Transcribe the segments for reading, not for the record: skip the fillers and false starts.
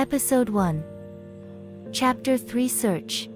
Episode 1. Chapter 3 Search.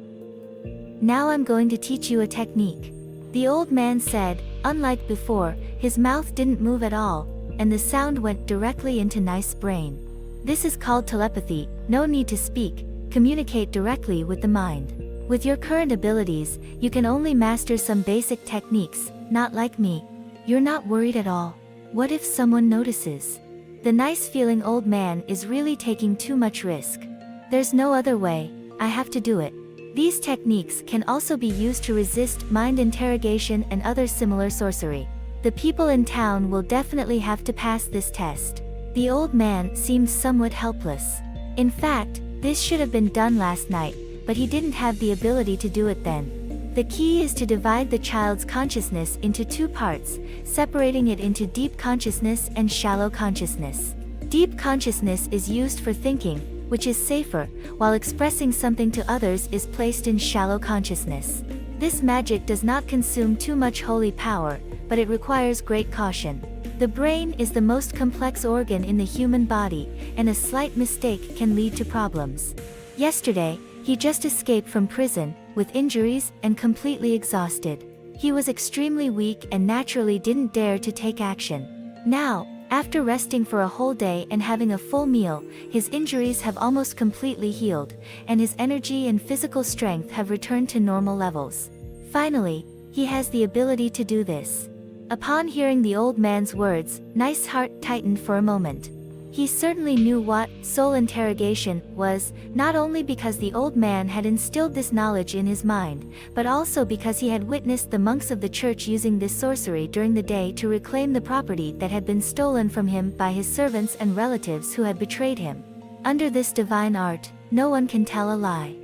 Now I'm going to teach you a technique. The old man said. Unlike before, his mouth didn't move at all, and the sound went directly into Niss' brain. This is called telepathy. No need to speak, communicate directly with the mind. With your current abilities, you can only master some basic techniques, not like me. You're not worried at all. What if someone notices? The nice-feeling old man is really taking too much risk. There's no other way, I have to do it. These techniques can also be used to resist mind interrogation and other similar sorcery. The people in town will definitely have to pass this test. The old man seemed somewhat helpless. In fact, this should have been done last night, but he didn't have the ability to do it then. The key is to divide the child's consciousness into two parts, separating it into deep consciousness and shallow consciousness. Deep consciousness is used for thinking, which is safer, while expressing something to others is placed in shallow consciousness. This magic does not consume too much holy power, but it requires great caution. The brain is the most complex organ in the human body, and a slight mistake can lead to problems. Yesterday, he just escaped from prison, with injuries and completely exhausted. He was extremely weak and naturally didn't dare to take action. Now, after resting for a whole day and having a full meal, his injuries have almost completely healed, and his energy and physical strength have returned to normal levels. Finally, he has the ability to do this. Upon hearing the old man's words, Niss' heart tightened for a moment. He certainly knew what soul interrogation was, not only because the old man had instilled this knowledge in his mind, but also because he had witnessed the monks of the church using this sorcery during the day to reclaim the property that had been stolen from him by his servants and relatives who had betrayed him. Under this divine art, no one can tell a lie.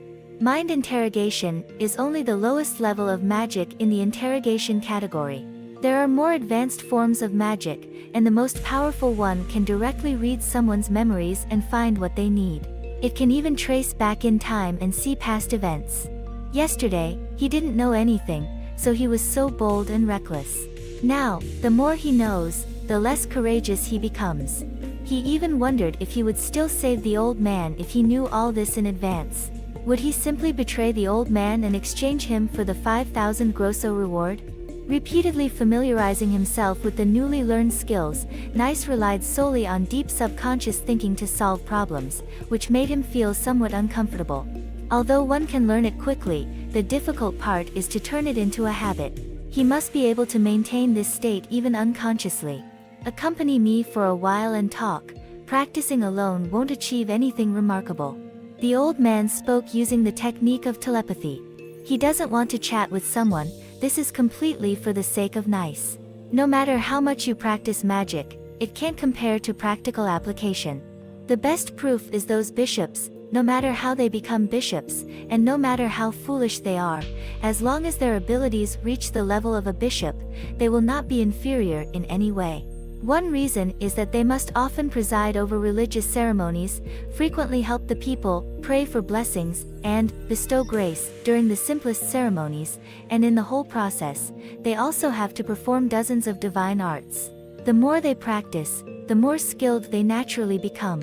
Mind interrogation is only the lowest level of magic in the interrogation category. There are more advanced forms of magic, and the most powerful one can directly read someone's memories and find what they need. It can even trace back in time and see past events. Yesterday, he didn't know anything, so he was so bold and reckless. Now, the more he knows, the less courageous he becomes. He even wondered if he would still save the old man if he knew all this in advance. Would he simply betray the old man and exchange him for the 5,000 grosso reward? Repeatedly familiarizing himself with the newly learned skills, Niss relied solely on deep subconscious thinking to solve problems, which made him feel somewhat uncomfortable. Although one can learn it quickly, the difficult part is to turn it into a habit. He must be able to maintain this state even unconsciously. Accompany me for a while and talk. Practicing alone won't achieve anything remarkable. The old man spoke using the technique of telepathy. He doesn't want to chat with someone. This is completely for the sake of Niss. No matter how much you practice magic, it can't compare to practical application. The best proof is those bishops, no matter how they become bishops, and no matter how foolish they are, as long as their abilities reach the level of a bishop, they will not be inferior in any way. One reason is that they must often preside over religious ceremonies, frequently help the people, pray for blessings, and bestow grace during the simplest ceremonies, and in the whole process, they also have to perform dozens of divine arts. The more they practice, the more skilled they naturally become.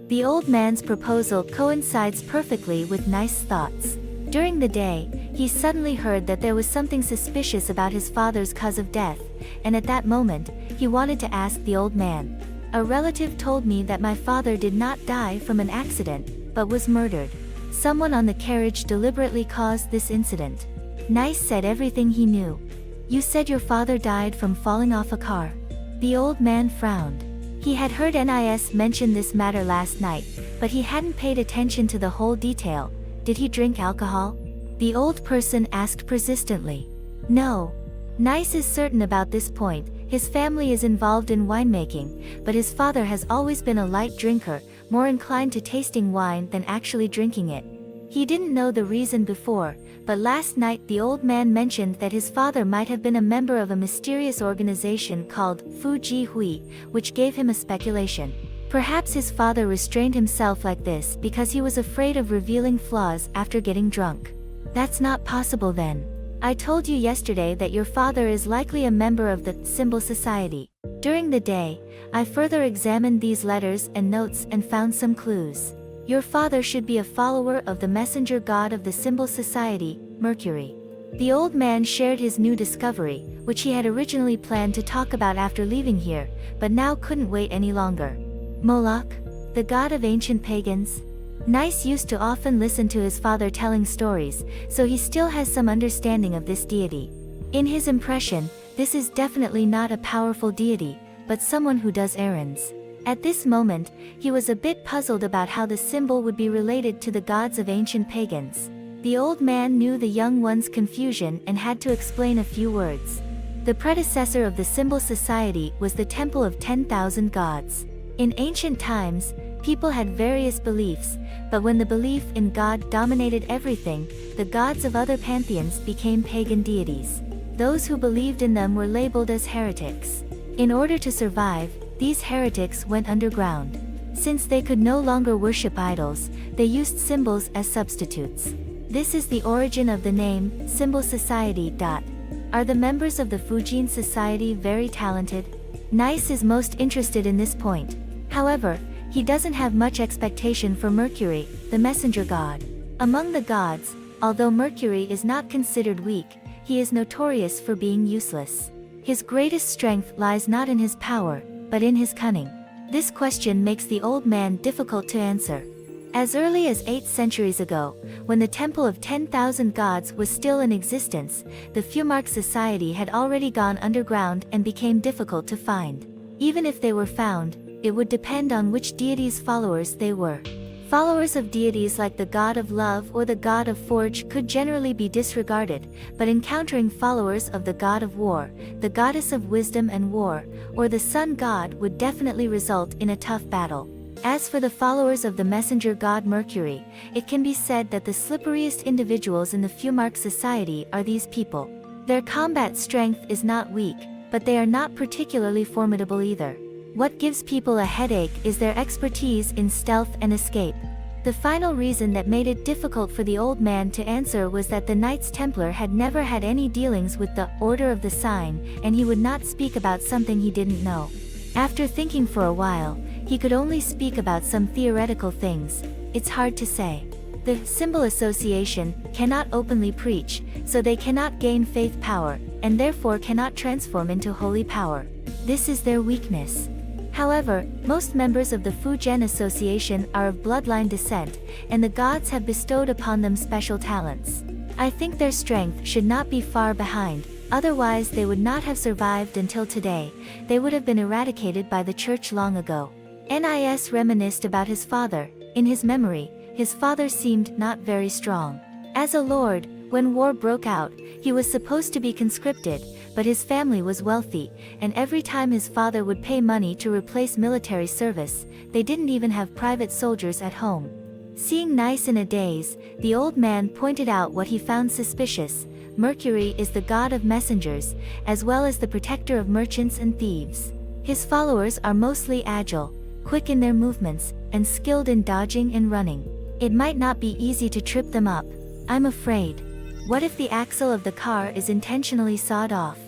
The old man's proposal coincides perfectly with Niss' thoughts. During the day, he suddenly heard that there was something suspicious about his father's cause of death, and at that moment, he wanted to ask the old man. A relative told me that my father did not die from an accident, but was murdered. Someone on the carriage deliberately caused this incident. Niss said everything he knew. You said your father died from falling off a car. The old man frowned. He had heard Niss mention this matter last night, but he hadn't paid attention to the whole detail. Did he drink alcohol? The old person asked persistently. No. Niss is certain about this point. His family is involved in winemaking, but his father has always been a light drinker, more inclined to tasting wine than actually drinking it. He didn't know the reason before, but last night the old man mentioned that his father might have been a member of a mysterious organization called Fu Ji Hui, which gave him a speculation. Perhaps his father restrained himself like this because he was afraid of revealing flaws after getting drunk. That's not possible then. I told you yesterday that your father is likely a member of the Symbol Society. During the day, I further examined these letters and notes and found some clues. Your father should be a follower of the messenger god of the symbol society, Mercury. The old man shared his new discovery, which he had originally planned to talk about after leaving here, but now couldn't wait any longer. Moloch, the god of ancient pagans? Niss used to often listen to his father telling stories, so he still has some understanding of this deity. In his impression, this is definitely not a powerful deity, but someone who does errands. At this moment, he was a bit puzzled about how the symbol would be related to the gods of ancient pagans. The old man knew the young one's confusion and had to explain a few words. The predecessor of the symbol society was the Temple of 10,000 Gods. In ancient times, people had various beliefs, but when the belief in God dominated everything, the gods of other pantheons became pagan deities. Those who believed in them were labeled as heretics. In order to survive, these heretics went underground. Since they could no longer worship idols, they used symbols as substitutes. This is the origin of the name, Symbol Society. Are the members of the Fujin Society very talented? Niss is most interested in this point. However, he doesn't have much expectation for Mercury, the messenger god. Among the gods, although Mercury is not considered weak, he is notorious for being useless. His greatest strength lies not in his power, but in his cunning. This question makes the old man difficult to answer. As early as 8 centuries ago, when the Temple of 10,000 Gods was still in existence, the Fumark Society had already gone underground and became difficult to find. Even if they were found, it would depend on which deity's followers they were. Followers of deities like the god of love or the god of forge could generally be disregarded, but encountering followers of the god of war, the goddess of wisdom and war, or the sun god would definitely result in a tough battle. As for the followers of the messenger god Mercury, it can be said that the slipperiest individuals in the Fumark Society are these people. Their combat strength is not weak, but they are not particularly formidable either. What gives people a headache is their expertise in stealth and escape. The final reason that made it difficult for the old man to answer was that the Knights Templar had never had any dealings with the Order of the Sign, and he would not speak about something he didn't know. After thinking for a while, he could only speak about some theoretical things. It's hard to say. The Symbol Association cannot openly preach, so they cannot gain faith power, and therefore cannot transform into holy power. This is their weakness. However, most members of the Fujian Association are of bloodline descent, and the gods have bestowed upon them special talents. I think their strength should not be far behind, otherwise they would not have survived until today. They would have been eradicated by the church long ago. Nis reminisced about his father. In his memory, his father seemed not very strong. As a lord, when war broke out, he was supposed to be conscripted, but his family was wealthy, and every time his father would pay money to replace military service, they didn't even have private soldiers at home. Seeing Niss in a daze, the old man pointed out what he found suspicious. Mercury is the god of messengers, as well as the protector of merchants and thieves. His followers are mostly agile, quick in their movements, and skilled in dodging and running. It might not be easy to trip them up. I'm afraid. What if the axle of the car is intentionally sawed off?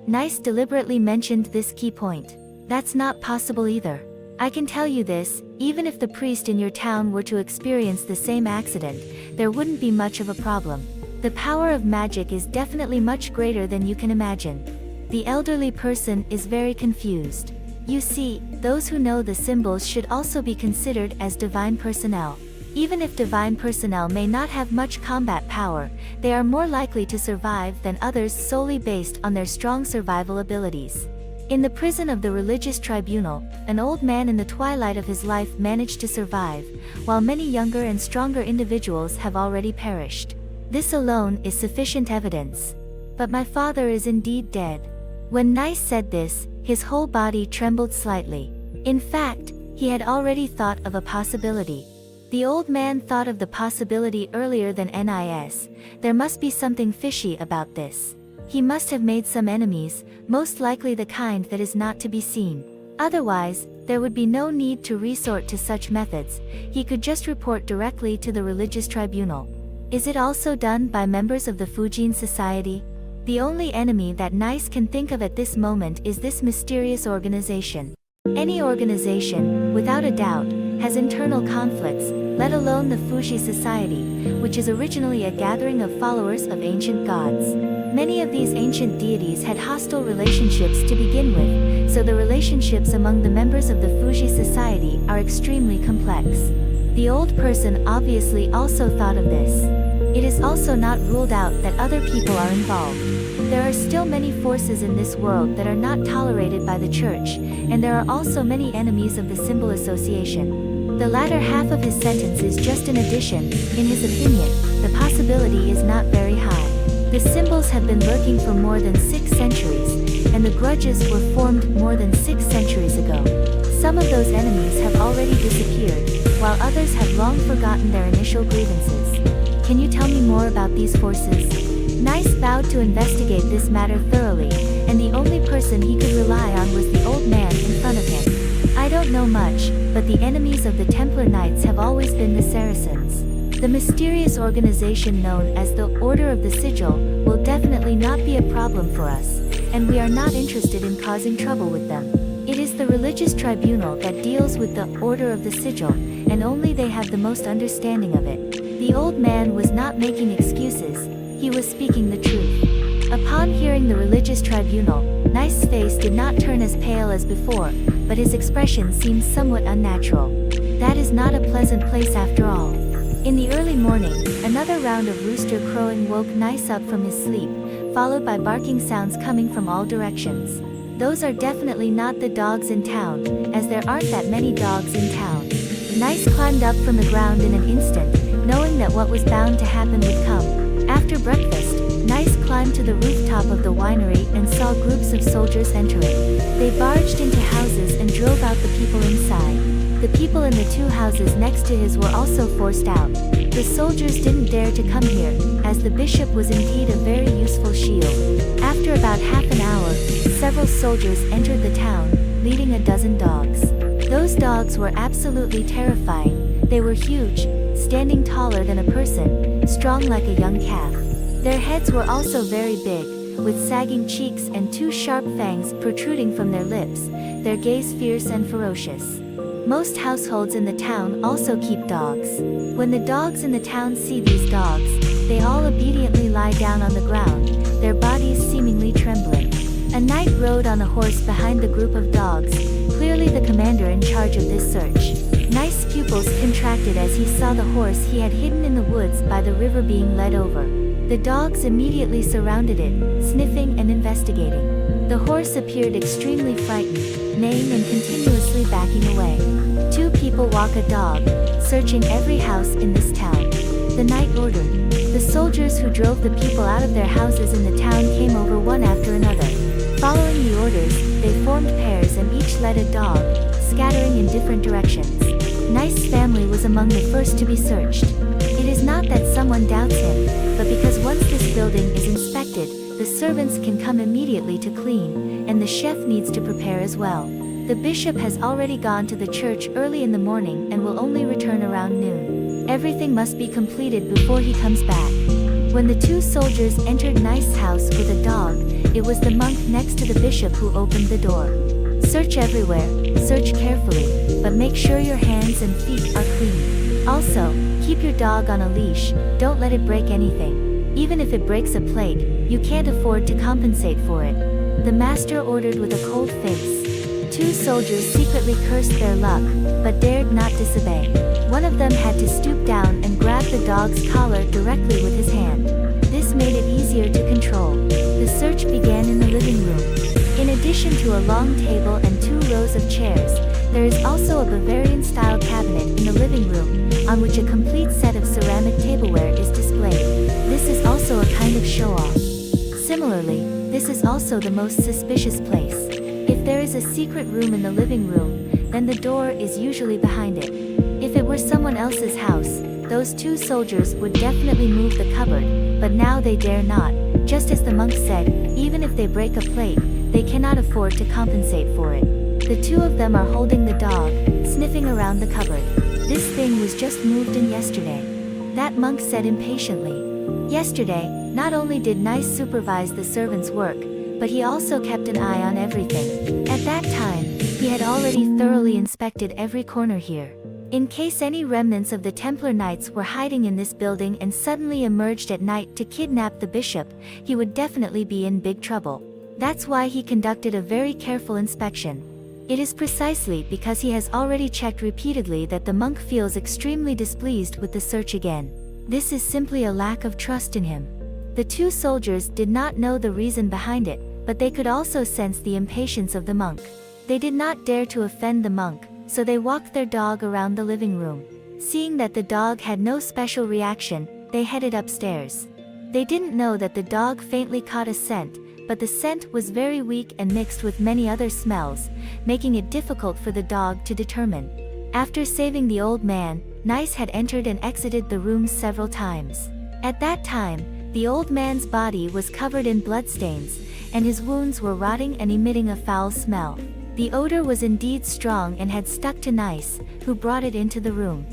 Niss deliberately mentioned this key point. That's not possible either. I can tell you this, even if the priest in your town were to experience the same accident, there wouldn't be much of a problem. The power of magic is definitely much greater than you can imagine. The elderly person is very confused. You see, those who know the symbols should also be considered as divine personnel. Even if divine personnel may not have much combat power, they are more likely to survive than others solely based on their strong survival abilities. In the prison of the religious tribunal, an old man in the twilight of his life managed to survive, while many younger and stronger individuals have already perished. This alone is sufficient evidence. But my father is indeed dead. When Niss said this, his whole body trembled slightly. In fact, he had already thought of a possibility. The old man thought of the possibility earlier than Niss. There must be something fishy about this. He must have made some enemies, most likely the kind that is not to be seen. Otherwise, there would be no need to resort to such methods. He could just report directly to the religious tribunal. Is it also done by members of the Fujin Society? The only enemy that Niss can think of at this moment is this mysterious organization. Any organization, without a doubt, has internal conflicts, let alone the Fuji society, which is originally a gathering of followers of ancient gods. Many of these ancient deities had hostile relationships to begin with, so the relationships among the members of the Fuji society are extremely complex. The old person obviously also thought of this. It is also not ruled out that other people are involved. There are still many forces in this world that are not tolerated by the church, and there are also many enemies of the symbol association. The latter half of his sentence is just an addition. In his opinion, the possibility is not very high. The symbols have been lurking for more than 6 centuries, and the grudges were formed more than 6 centuries ago. Some of those enemies have already disappeared, while others have long forgotten their initial grievances. Can you tell me more about these forces? Niss vowed to investigate this matter thoroughly, and the only person he could rely on was the old man in front of him. I don't know much, but the enemies of the Templar Knights have always been the Saracens. The mysterious organization known as the Order of the Sigil will definitely not be a problem for us, and we are not interested in causing trouble with them. It is the religious tribunal that deals with the Order of the Sigil, and only they have the most understanding of it. The old man was not making excuses, he was speaking the truth. Upon hearing the religious tribunal, Nice's face did not turn as pale as before, but his expression seemed somewhat unnatural. That is not a pleasant place after all. In the early morning, another round of rooster crowing woke Nice up from his sleep, followed by barking sounds coming from all directions. Those are definitely not the dogs in town, as there aren't that many dogs in town. Nice climbed up from the ground in an instant, knowing that what was bound to happen would come. After breakfast, Nice climbed to the rooftop of the winery and saw groups of soldiers entering. They barged into houses and drove out the people inside. The people in the 2 houses next to his were also forced out. The soldiers didn't dare to come here, as the bishop was indeed a very useful shield. After about half an hour, several soldiers entered the town, leading a dozen dogs. Those dogs were absolutely terrifying. They were huge, standing taller than a person, strong like a young calf. Their heads were also very big, with sagging cheeks and 2 sharp fangs protruding from their lips, their gaze fierce and ferocious. Most households in the town also keep dogs. When the dogs in the town see these dogs, they all obediently lie down on the ground, their bodies seemingly trembling. A knight rode on a horse behind the group of dogs, clearly the commander in charge of this search. Nice's pupils contracted as he saw the horse he had hidden in the woods by the river being led over. The dogs immediately surrounded it, sniffing and investigating. The horse appeared extremely frightened, neighing and continuously backing away. 2 people walk a dog, searching every house in this town. The knight ordered. The soldiers who drove the people out of their houses in the town came over one after another. Following the orders, they formed pairs and each led a dog, scattering in different directions. Nice's family was among the first to be searched. It is not that someone doubts him, but because once this building is inspected, the servants can come immediately to clean, and the chef needs to prepare as well. The bishop has already gone to the church early in the morning and will only return around noon. Everything must be completed before he comes back. When the 2 soldiers entered Nice's house with a dog, it was the monk next to the bishop who opened the door. Search everywhere, search carefully, but make sure your hands and feet are clean. Also, keep your dog on a leash, don't let it break anything. Even if it breaks a plate, you can't afford to compensate for it. The master ordered with a cold face. 2 soldiers secretly cursed their luck, but dared not disobey. One of them had to stoop down and grab the dog's collar directly with his hand. This made it easier to control. The search began in the living room. In addition to a long table and 2 rows of chairs, there is also a Bavarian-style cabinet in the living room, on which a complete set of ceramic tableware is displayed. This is also a kind of show-off. Similarly, this is also the most suspicious place. If there is a secret room in the living room, then the door is usually behind it. If it were someone else's house, those 2 soldiers would definitely move the cupboard, but now they dare not. Just as the monk said, even if they break a plate, they cannot afford to compensate for it. The 2 of them are holding the dog, sniffing around the cupboard. This thing was just moved in yesterday. That monk said impatiently. Yesterday, not only did Nice supervise the servants' work, but he also kept an eye on everything. At that time, he had already thoroughly inspected every corner here. In case any remnants of the Templar Knights were hiding in this building and suddenly emerged at night to kidnap the bishop, he would definitely be in big trouble. That's why he conducted a very careful inspection. It is precisely because he has already checked repeatedly that the monk feels extremely displeased with the search again. This is simply a lack of trust in him. The two soldiers did not know the reason behind it, but they could also sense the impatience of the monk. They did not dare to offend the monk, so they walked their dog around the living room. Seeing that the dog had no special reaction, they headed upstairs. They didn't know that the dog faintly caught a scent, but the scent was very weak and mixed with many other smells, making it difficult for the dog to determine. After saving the old man, Niss had entered and exited the room several times. At that time, the old man's body was covered in bloodstains, and his wounds were rotting and emitting a foul smell. The odor was indeed strong and had stuck to Niss, who brought it into the room.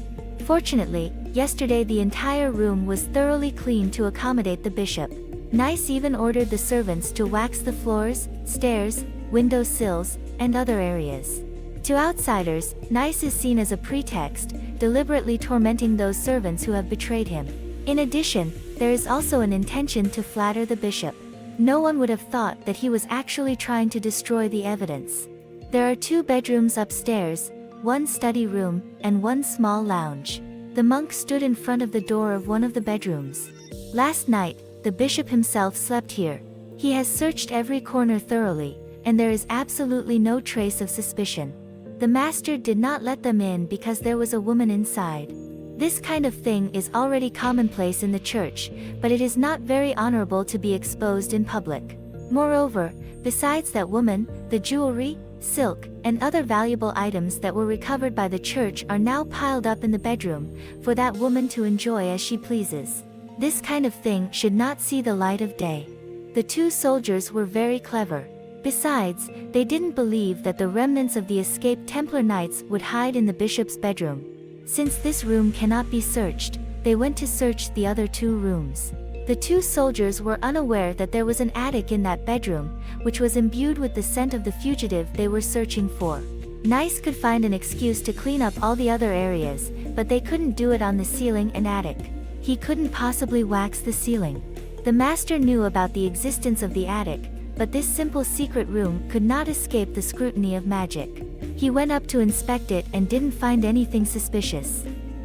Fortunately, yesterday the entire room was thoroughly cleaned to accommodate the bishop. Niss even ordered the servants to wax the floors, stairs, window sills, and other areas. To outsiders, Niss is seen as a pretext, deliberately tormenting those servants who have betrayed him. In addition, there is also an intention to flatter the bishop. No one would have thought that he was actually trying to destroy the evidence. There are 2 bedrooms upstairs, 1 study room, and 1 small lounge. The monk stood in front of the door of one of the bedrooms. Last night, the bishop himself slept here. He has searched every corner thoroughly, and there is absolutely no trace of suspicion. The master did not let them in because there was a woman inside. This kind of thing is already commonplace in the church, but it is not very honorable to be exposed in public. Moreover, besides that woman, the jewelry, silk, and other valuable items that were recovered by the church are now piled up in the bedroom, for that woman to enjoy as she pleases. This kind of thing should not see the light of day. The 2 soldiers were very clever. Besides, they didn't believe that the remnants of the escaped Templar Knights would hide in the bishop's bedroom. Since this room cannot be searched, they went to search the other 2 rooms. The 2 soldiers were unaware that there was an attic in that bedroom, which was imbued with the scent of the fugitive they were searching for. Niss could find an excuse to clean up all the other areas, but they couldn't do it on the ceiling and attic. He couldn't possibly wax the ceiling. The master knew about the existence of the attic, but this simple secret room could not escape the scrutiny of magic. He went up to inspect it and didn't find anything suspicious.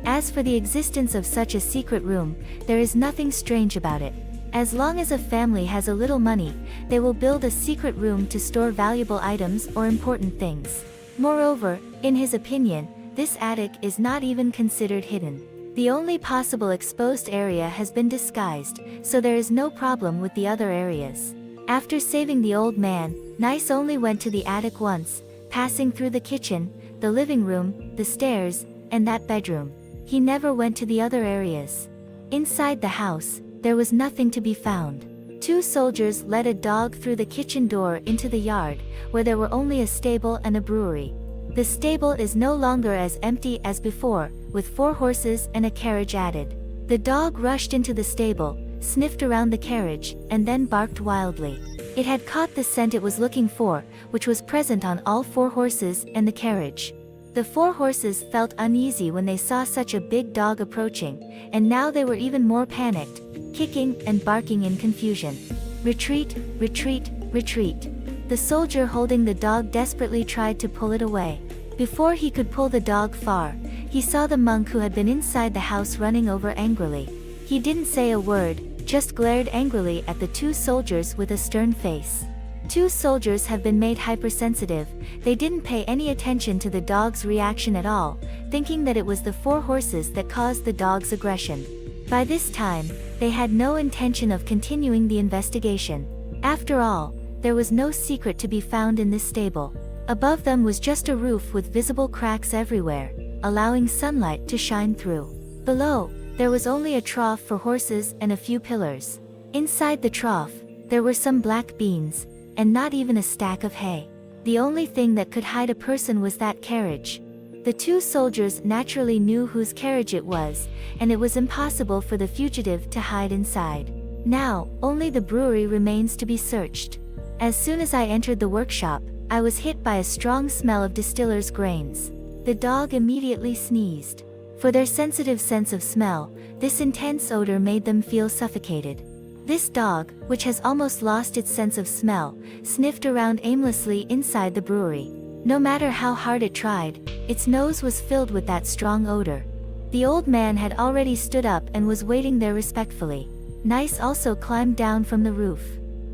As for the existence of such a secret room, there is nothing strange about it. As long as a family has a little money, they will build a secret room to store valuable items or important things. Moreover, in his opinion, this attic is not even considered hidden. The only possible exposed area has been disguised, so there is no problem with the other areas. After saving the old man, Niss only went to the attic once, passing through the kitchen, the living room, the stairs, and that bedroom. He never went to the other areas. Inside the house, there was nothing to be found. 2 soldiers led a dog through the kitchen door into the yard, where there were only a stable and a brewery. The stable is no longer as empty as before, with 4 horses and a carriage added. The dog rushed into the stable, sniffed around the carriage, and then barked wildly. It had caught the scent it was looking for, which was present on all 4 horses and the carriage. The 4 horses felt uneasy when they saw such a big dog approaching, and now they were even more panicked, kicking and barking in confusion. Retreat, retreat, retreat. The soldier holding the dog desperately tried to pull it away. Before he could pull the dog far, he saw the monk who had been inside the house running over angrily. He didn't say a word, just glared angrily at the 2 soldiers with a stern face. 2 soldiers have been made hypersensitive. They didn't pay any attention to the dog's reaction at all, thinking that it was the 4 horses that caused the dog's aggression. By this time, they had no intention of continuing the investigation. After all, there was no secret to be found in this stable. Above them was just a roof with visible cracks everywhere, allowing sunlight to shine through. Below, there was only a trough for horses and a few pillars. Inside the trough, there were some black beans, and not even a stack of hay. The only thing that could hide a person was that carriage. The 2 soldiers naturally knew whose carriage it was, and it was impossible for the fugitive to hide inside. Now, only the brewery remains to be searched. As soon as I entered the workshop, I was hit by a strong smell of distiller's grains. The dog immediately sneezed. For their sensitive sense of smell, this intense odor made them feel suffocated. This dog, which has almost lost its sense of smell, sniffed around aimlessly inside the brewery. No matter how hard it tried, its nose was filled with that strong odor. The old man had already stood up and was waiting there respectfully. Niss also climbed down from the roof.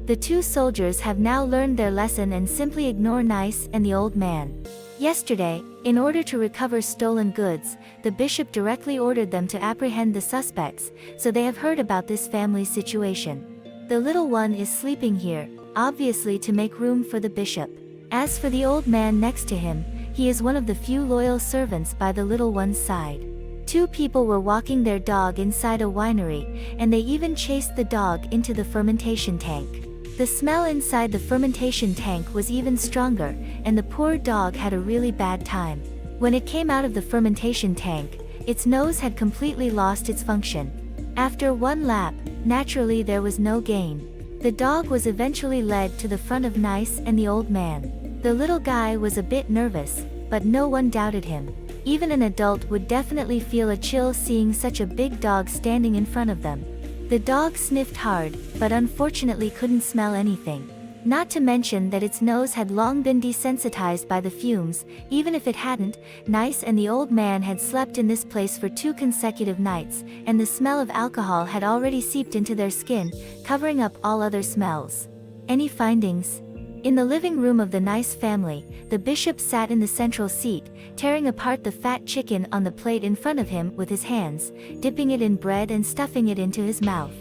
The two soldiers have now learned their lesson and simply ignore Niss and the old man. Yesterday, in order to recover stolen goods, the bishop directly ordered them to apprehend the suspects, so they have heard about this family's situation. The little one is sleeping here, obviously to make room for the bishop. As for the old man next to him, he is one of the few loyal servants by the little one's side. Two people were walking their dog inside a winery, and they even chased the dog into the fermentation tank. The smell inside the fermentation tank was even stronger, and the poor dog had a really bad time. When it came out of the fermentation tank, its nose had completely lost its function. After one lap, naturally there was no gain. The dog was eventually led to the front of Niss and the old man. The little guy was a bit nervous, but no one doubted him. Even an adult would definitely feel a chill seeing such a big dog standing in front of them. The dog sniffed hard, but unfortunately couldn't smell anything. Not to mention that its nose had long been desensitized by the fumes. Even if it hadn't, Niss and the old man had slept in this place for 2 consecutive nights, and the smell of alcohol had already seeped into their skin, covering up all other smells. Any findings? In the living room of the Niss family, the bishop sat in the central seat, tearing apart the fat chicken on the plate in front of him with his hands, dipping it in bread and stuffing it into his mouth.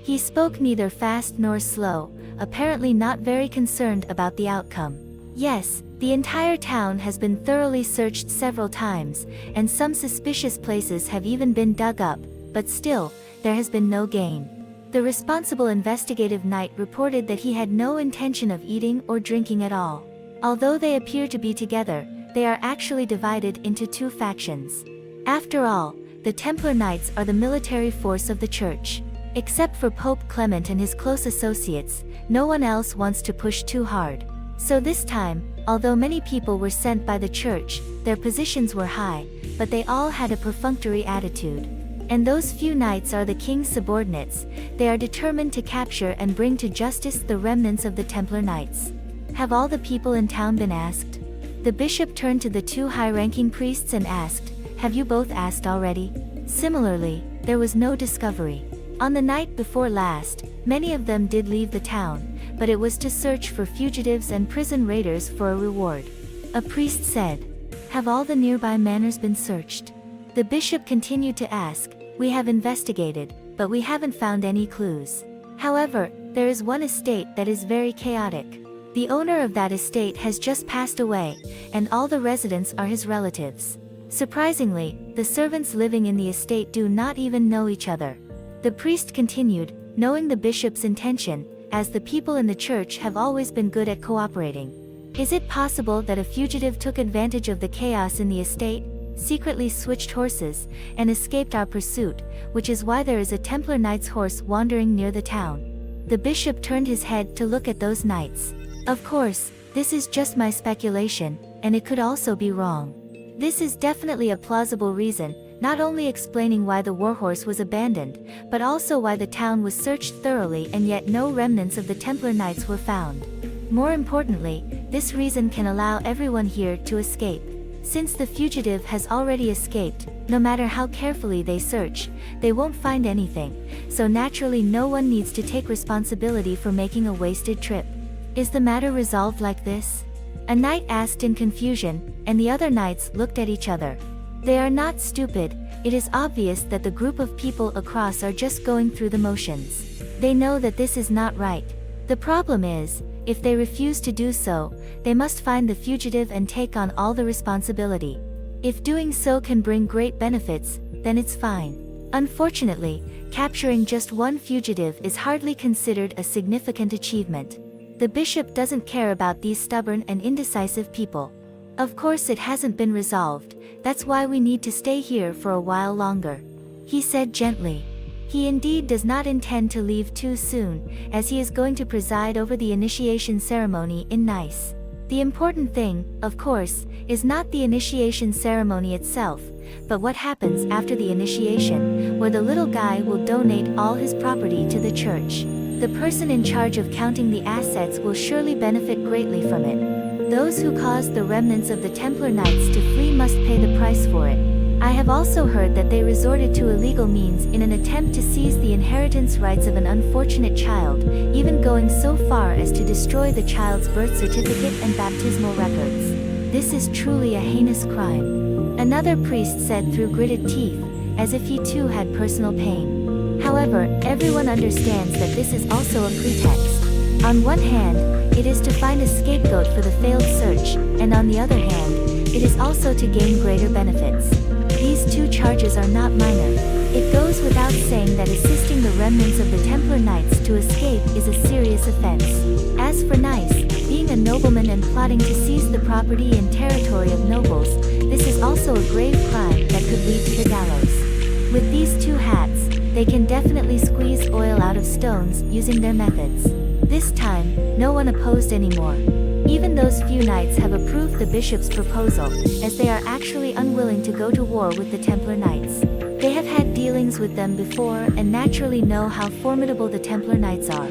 He spoke neither fast nor slow, apparently not very concerned about the outcome. Yes, the entire town has been thoroughly searched several times, and some suspicious places have even been dug up, but still, there has been no gain. The responsible investigative knight reported that he had no intention of eating or drinking at all. Although they appear to be together, they are actually divided into 2 factions. After all, the Templar Knights are the military force of the church. Except for Pope Clement and his close associates, no one else wants to push too hard. So this time, although many people were sent by the church, their positions were high, but they all had a perfunctory attitude. And those few knights are the king's subordinates. They are determined to capture and bring to justice the remnants of the Templar Knights. Have all the people in town been asked? The bishop turned to the 2 high-ranking priests and asked, "Have you both asked already?" Similarly, there was no discovery. On the night before last, many of them did leave the town, but it was to search for fugitives and prison raiders for a reward. A priest said, "Have all the nearby manors been searched?" The bishop continued to ask, "We have investigated, but we haven't found any clues. However, there is one estate that is very chaotic. The owner of that estate has just passed away, and all the residents are his relatives. Surprisingly, the servants living in the estate do not even know each other." The priest continued, knowing the bishop's intention, as the people in the church have always been good at cooperating. "Is it possible that a fugitive took advantage of the chaos in the estate, secretly switched horses, and escaped our pursuit, which is why there is a Templar Knight's horse wandering near the town?" The bishop turned his head to look at those knights. "Of course, this is just my speculation, and it could also be wrong. This is definitely a plausible reason, not only explaining why the warhorse was abandoned, but also why the town was searched thoroughly and yet no remnants of the Templar Knights were found. More importantly, this reason can allow everyone here to escape. Since the fugitive has already escaped, no matter how carefully they search, they won't find anything, so naturally no one needs to take responsibility for making a wasted trip. Is the matter resolved like this?" A knight asked in confusion, and the other knights looked at each other. They are not stupid. It is obvious that the group of people across are just going through the motions. They know that this is not right. The problem is, if they refuse to do so, they must find the fugitive and take on all the responsibility. If doing so can bring great benefits, then it's fine. Unfortunately, capturing just one fugitive is hardly considered a significant achievement. The bishop doesn't care about these stubborn and indecisive people. Of course it hasn't been resolved, that's why we need to stay here for a while longer," he said gently. He indeed does not intend to leave too soon, as he is going to preside over the initiation ceremony in Niss. The important thing, of course, is not the initiation ceremony itself, but what happens after the initiation, where the little guy will donate all his property to the church. The person in charge of counting the assets will surely benefit greatly from it. Those who caused the remnants of the Templar Knights to flee must pay the price for it. I have also heard that they resorted to illegal means in an attempt to seize the inheritance rights of an unfortunate child, even going so far as to destroy the child's birth certificate and baptismal records. This is truly a heinous crime. Another priest said through gritted teeth, as if he too had personal pain. However, everyone understands that this is also a pretext. On one hand, it is to find a scapegoat for the failed search, and on the other hand, it is also to gain greater benefits. These two charges are not minor. It goes without saying that assisting the remnants of the Templar Knights to escape is a serious offense. As for Niss, being a nobleman and plotting to seize the property and territory of nobles, this is also a grave crime that could lead to the gallows. With these two hats, they can definitely squeeze oil out of stones using their methods. This time, no one opposed anymore. Even those few knights have approved the bishop's proposal, as they are actually unwilling to go to war with the Templar Knights. They have had dealings with them before and naturally know how formidable the Templar Knights are.